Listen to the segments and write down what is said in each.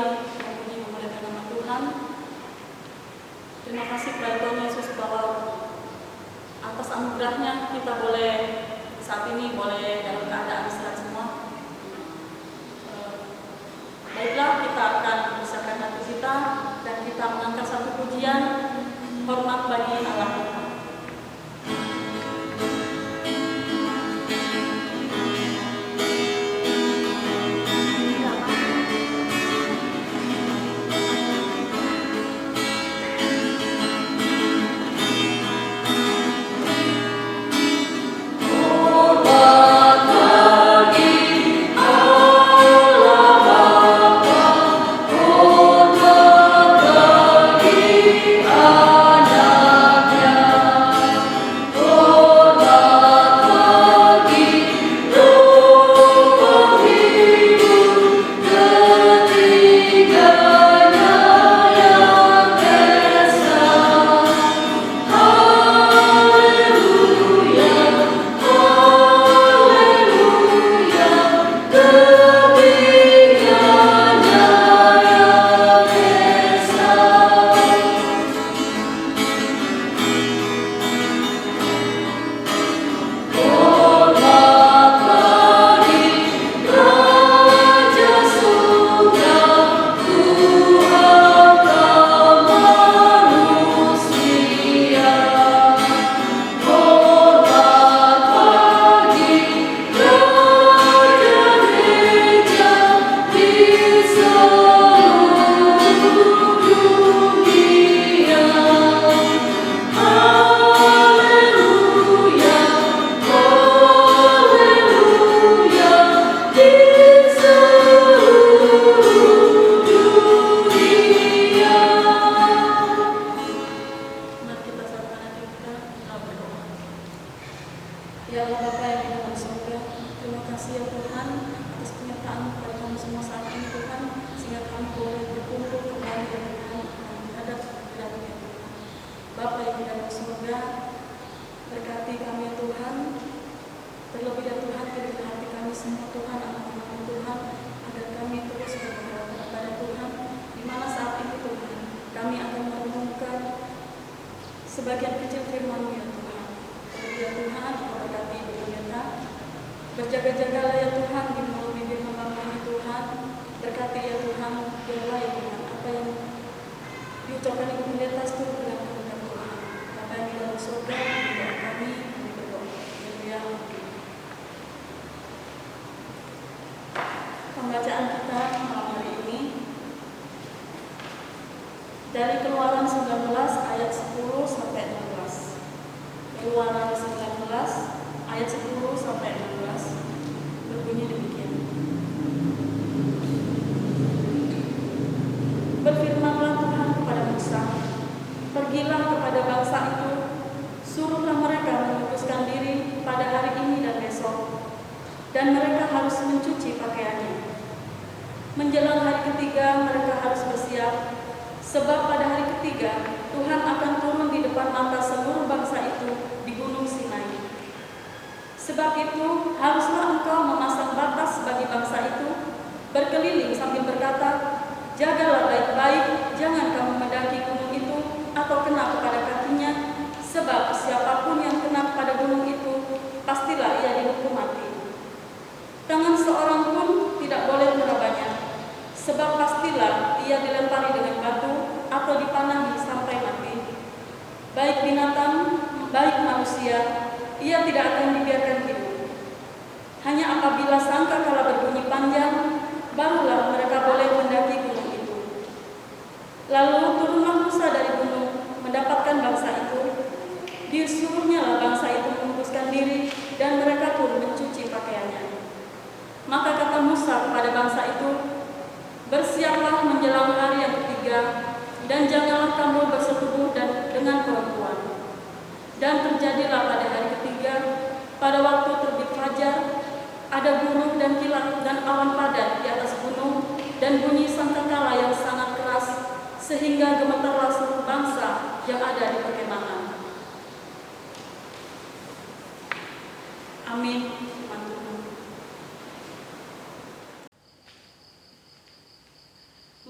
kembali memuji memuliakan nama Tuhan. Terima kasih kepada Tuhan Yesus bahwa atas anugerahnya kita boleh saat ini boleh dalam keadaan sehat semua. Baiklah, kita akan membesarkan hati kita dan kita mengangkat satu pujian hormat bagi Allah kita. Ya Allah Bapa yang di dalam surga, terima kasih ya Tuhan atas penyertaan kepada kami semua saat ini Tuhan, sehingga kami boleh berkumpul kembali ya Tuhan menghadap kepada ya Tuhan. Bapa yang di dalam surga, berkati kami ya Tuhan, terlebih ya Tuhan berikan hati kami semua Tuhan, anak-anak Tuhan, agar kami terus berharap kepada Tuhan, di mana saat ini Tuhan kami akan merenungkan sebagian kecil firman-Mu ya Tuhan. Ya Tuhan, berkati Ibu Pendeta, berjaga-jagalah ya Tuhan di mulut bibir hamba-Mu ini Tuhan, berkati ya Tuhan, biarlah ya Tuhan, apa yang diucapkan Ibu Pendeta seturut dengan kehendak Tuhan. Bapa yang di dalam surga, doa kami berdoa. Haleluya. Pembacaan kita malam hari ini dari Keluaran 19 ayat 10 sampai 16. Keluaran 19 ayat 10 sampai 16 berbunyi demikian. Berfirmanlah Tuhan kepada Musa, pergilah kepada bangsa itu, suruhlah mereka menguduskan diri pada hari ini dan besok, dan mereka harus mencuci pakaiannya. Menjelang hari ketiga mereka harus bersiap, sebab pada hari ketiga Tuhan akan turun di depan mata seluruh bangsa itu di Gunung Sinai. Sebab itu, haruslah engkau memasang batas bagi bangsa itu, berkeliling sambil berkata, jagalah baik-baik, jangan kamu mendaki gunung itu atau kena kepada kakinya, sebab siapapun yang kena pada gunung itu, pastilah ia dihukum mati. Tangan seorang pun tidak boleh merabanya, sebab pastilah ia dilempari dengan batu atau dipanahi sampai mati. Baik binatang, baik manusia, ia tidak akan dibiarkan hidup. Hanya apabila sangkakala berbunyi panjang, barulah mereka boleh mendaki gunung itu. Lalu turunlah Musa dari gunung, mendapatkan bangsa itu. Disuruhnyalah bangsa itu menguduskan diri, dan mereka pun mencuci pakaiannya. Maka kata Musa kepada bangsa itu, bersiaplah menjelang hari yang ketiga, dan janganlah kamu bersetubuh dengan perempuan. Dan terjadilah pada hari ketiga, pada waktu terbit fajar, ada gurun dan kilat dan awan padat di atas gunung, dan bunyi sangkakala yang sangat keras, sehingga gemetarlah seluruh bangsa yang ada di perkemahan. Amin.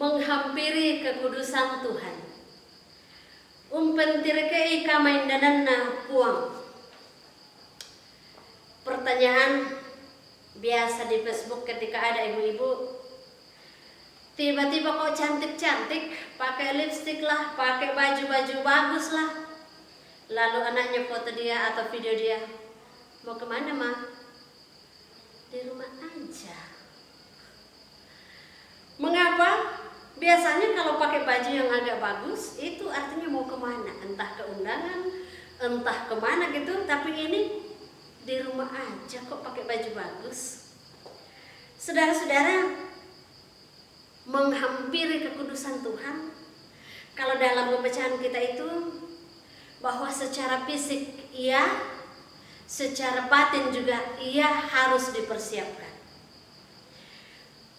menghampiri kekudusan Tuhan. Umpentirkei kamaindanana puang. Pertanyaan biasa di Facebook ketika ada ibu-ibu, tiba-tiba kok cantik-cantik, pakai lipstik lah, pakai baju-baju bagus lah, lalu anaknya foto dia atau video dia, mau kemana mah? Di rumah aja. Mengapa? Biasanya kalau pakai baju yang agak bagus, itu artinya mau kemana? Entah ke undangan, entah kemana gitu. Tapi ini di rumah aja kok pakai baju bagus. Saudara-saudara, menghampiri kekudusan Tuhan, kalau dalam pembacaan kita itu, bahwa secara fisik iya, secara batin juga ia harus dipersiapkan.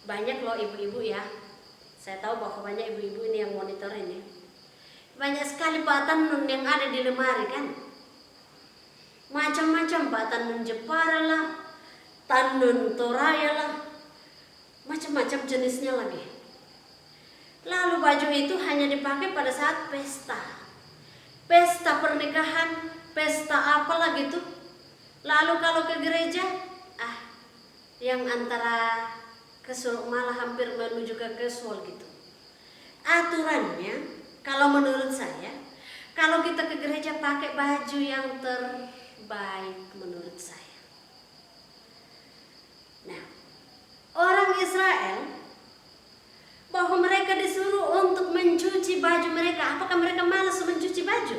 Banyak loh ibu-ibu ya, saya tahu bahwa banyak ibu-ibu ini yang monitor ini. Banyak sekali batan nun yang ada di lemari kan. Macam-macam batan nun Jepara lah, tandun Toraya lah, macam-macam jenisnya lagi. Lalu baju itu hanya dipakai pada saat pesta. Pesta pernikahan, pesta apalah gitu. Lalu kalau ke gereja, yang antara casual malah hampir menuju ke casual gitu. Aturannya, kalau menurut saya, kalau kita ke gereja pakai baju yang terbaik menurut saya. Nah, orang Israel bahwa mereka disuruh untuk mencuci baju mereka. Apakah mereka malas mencuci baju?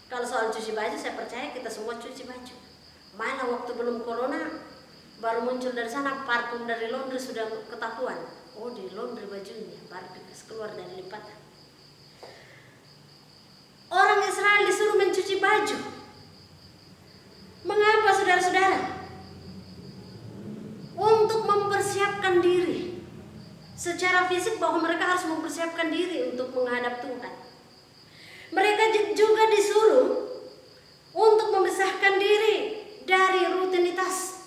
Kalau soal cuci baju, saya percaya kita semua cuci baju. Malah waktu belum corona, baru muncul dari sana parfum dari laundry sudah ketahuan. Oh, di laundry bajunya, baru keluar dari lipatan. Orang Israel disuruh mencuci baju. Mengapa saudara-saudara? Untuk mempersiapkan diri. Secara fisik bahwa mereka harus mempersiapkan diri untuk menghadap Tuhan. Mereka juga disuruh untuk memisahkan diri dari rutinitas.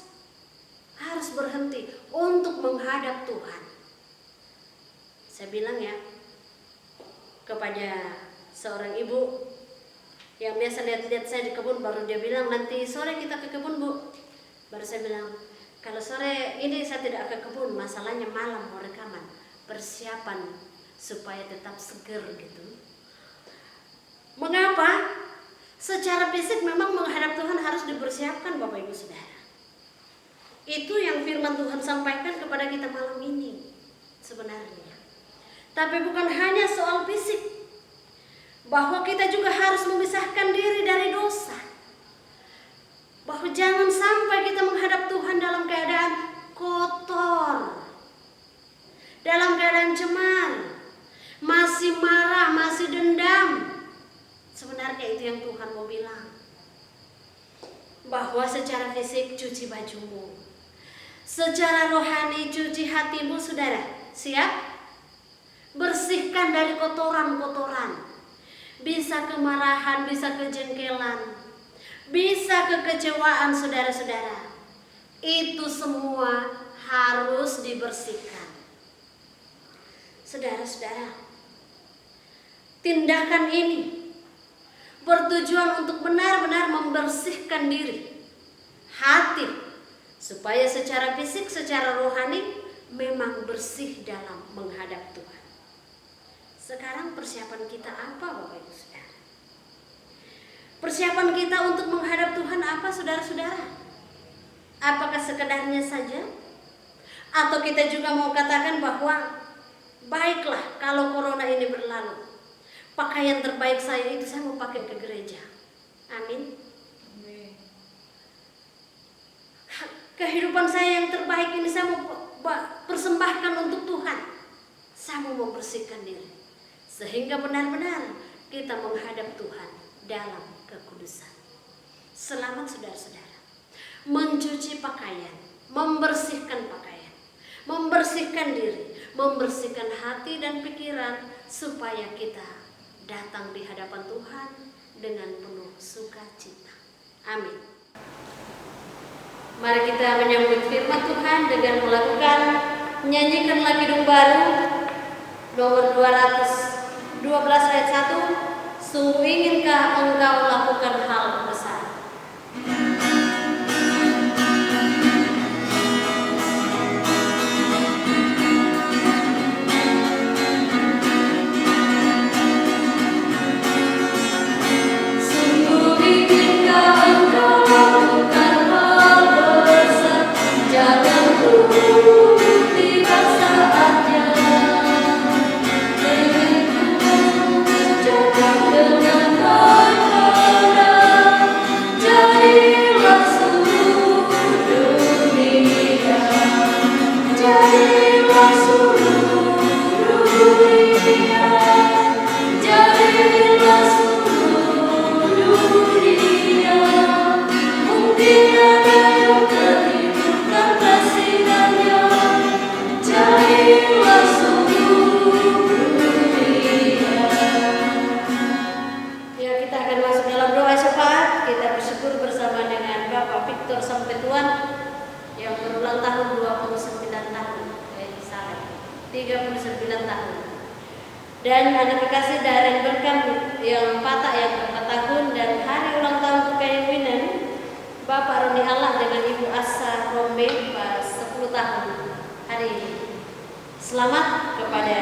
Harus berhenti untuk menghadap Tuhan. Saya bilang ya kepada seorang ibu yang biasa lihat-lihat saya di kebun, baru dia bilang nanti sore kita ke kebun Bu. Baru saya bilang kalau sore ini saya tidak ke kebun, masalahnya malam mau rekaman, persiapan supaya tetap seger gitu. Mengapa? Secara fisik memang menghadap Tuhan harus dipersiapkan Bapak Ibu Saudara. Itu yang firman Tuhan sampaikan kepada kita malam ini sebenarnya. Tapi bukan hanya soal fisik, bahwa kita juga harus memisahkan diri dari dosa. Bahwa jangan sampai kita menghadap Tuhan dalam keadaan kotor, dalam keadaan cemar, masih marah, masih dendam. Sebenarnya itu yang Tuhan mau bilang. Bahwa secara fisik cuci bajumu, secara rohani cuci hatimu saudara. Siap? Bersihkan dari kotoran-kotoran. Bisa kemarahan, bisa kejengkelan, bisa kekecewaan saudara-saudara. Itu semua harus dibersihkan. Saudara-saudara, tindakan ini bertujuan untuk benar-benar membersihkan diri, hati, supaya secara fisik, secara rohani memang bersih dalam menghadap Tuhan. Sekarang persiapan kita apa Bapak Ibu Saudara? Persiapan kita untuk menghadap Tuhan apa saudara-saudara? Apakah sekedarnya saja? Atau kita juga mau katakan bahwa baiklah kalau corona ini berlalu, pakaian terbaik saya itu saya mau pakai ke gereja. Amin. Kehidupan saya yang terbaik ini saya mau persembahkan untuk Tuhan. Saya mau membersihkan diri sehingga benar-benar kita menghadap Tuhan dalam kekudusan. Selamat saudara-saudara mencuci pakaian, membersihkan pakaian, membersihkan diri, membersihkan hati dan pikiran supaya kita datang di hadapan Tuhan dengan penuh sukacita. Amin. Mari kita menyambut firman Tuhan dengan melakukan nyanyikanlah kidung baru 212 ayat 1, sungguh inginkah engkau lakukan hal besar? Sungguh inginkah engkau lakukan hal besar, jangan turuti saatnya. Jangan dengan berharap, jadilah seluruh dunia, jadilah seluruh dunia, jadilah seluruh dunia. Mungkin ada yang terhidupkan kasihnya, jadilah seluruh dunia. Ya, kita akan masuk dalam doa syafaat. Kita bersyukur bersama dengan Bapak Victor Sampetuan yang berulang tahun 29 tahun. Salah, 39 tahun. Dan anak kekasih Darren Berkam yang patah yang 4 tahun, dan hari ulang tahun perkawinan Bapak Roni Allah dengan Ibu Asa Rombe 10 tahun hari ini. Selamat kepada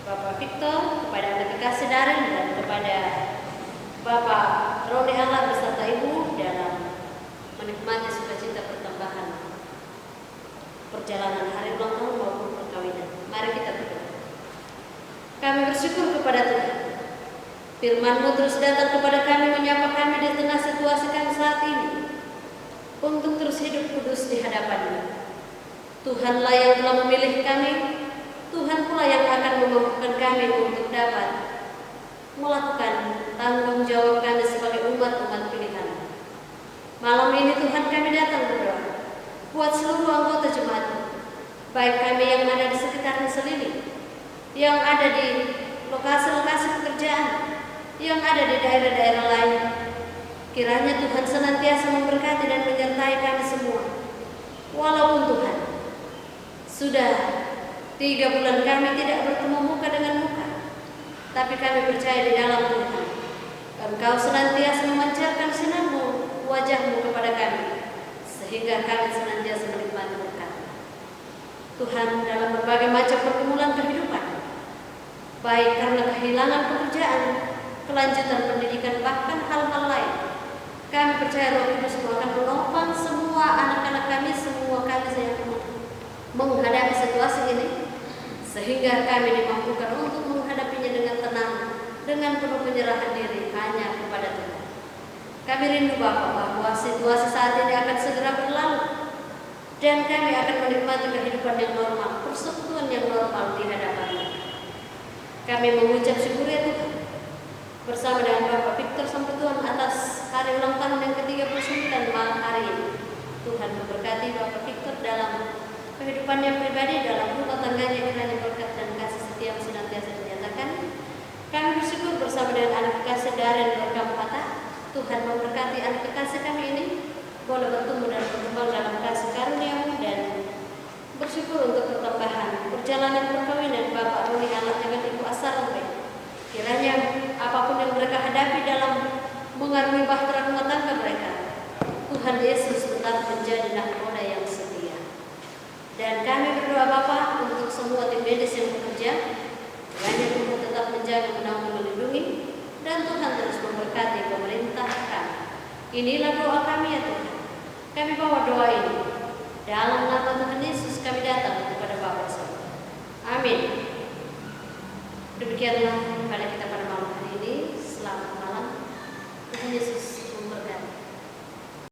Bapak Victor, kepada anak kekasih Darren, dan kepada Bapak Roni Allah beserta Ibu dalam menikmati sukacita pertambahan perjalanan hari ulang tahun maupun perkawinan. Mari kita berdoa. Kami bersyukur kepada Tuhan. Firman-Mu terus datang kepada kami, menyapa kami di tengah situasi kami saat ini, untuk terus hidup kudus di hadapan-Mu. Tuhanlah yang telah memilih kami, Tuhan pula yang akan memampukan kami untuk dapat melakukan tanggung jawab kami sebagai umat-umat pilihan. Malam ini Tuhan kami datang berdoa buat seluruh anggota jemaat, baik kami yang ada di sekitaran Seliling, yang ada di lokasi-lokasi pekerjaan, yang ada di daerah-daerah lain. Kiranya Tuhan senantiasa memberkati dan menyertai kami semua. Walaupun Tuhan sudah 3 bulan kami tidak bertemu muka dengan muka, tapi kami percaya di dalam Tuhan Engkau senantiasa memancarkan sinar-Mu, wajah-Mu kepada kami, sehingga kami senantiasa menikmati berkat. Tuhan, dalam berbagai macam pergumulan kehidupan, baik karena kehilangan pekerjaan, kelanjutan pendidikan, bahkan hal-hal lain, kami percaya Roh Kudus-Mu akan menopang semua anak-anak kami, semua kami yang menghadapi situasi ini, sehingga kami dimampukan untuk menghadapinya dengan tenang, dengan penuh penyerahan diri hanya kepada Tuhan. Kami rindu Bapa bahwa situasi saat ini akan segera berlalu, dan kami akan menikmati kehidupan yang normal, persekutuan yang normal di hadapan-Mu. Kami mengucap syukur ya Tuhan, bersama dengan Bapak Victor Sampetuan atas hari ulang tahun yang ke-39 malam hari ini. Tuhan memberkati Bapak Victor dalam kehidupannya pribadi, dalam rumah tangganya, kiranya berkat dan kasih setia senantiasa dinyatakan. Kami bersyukur bersama dengan anak kekasih Darren Berkam Patah. Tuhan memberkati anak kekasih kami ini boleh bertumbuh dan berkembang dalam kasih karunia-Mu, dan bersyukur untuk pertambahan perjalanan perkawinan Bapak Roni Allah dengan Ibu Asa Rombe. Kiranya apapun yang mereka hadapi dalam mengarungi bahtera rumah tangga mereka, Tuhan Yesus tetap menjadi nakoda yang setia. Dan kami berdoa Bapa untuk semua tim medis yang bekerja, kiranya Tuhan tetap menjaga, menaungi, melindungi, dan Tuhan terus memberkati pemerintah kami. Inilah doa kami ya Tuhan. Kami bawa doa ini dalam nama Tuhan Yesus, kami datang kepada Bapa. Amin. Demikianlah pada kita pada malam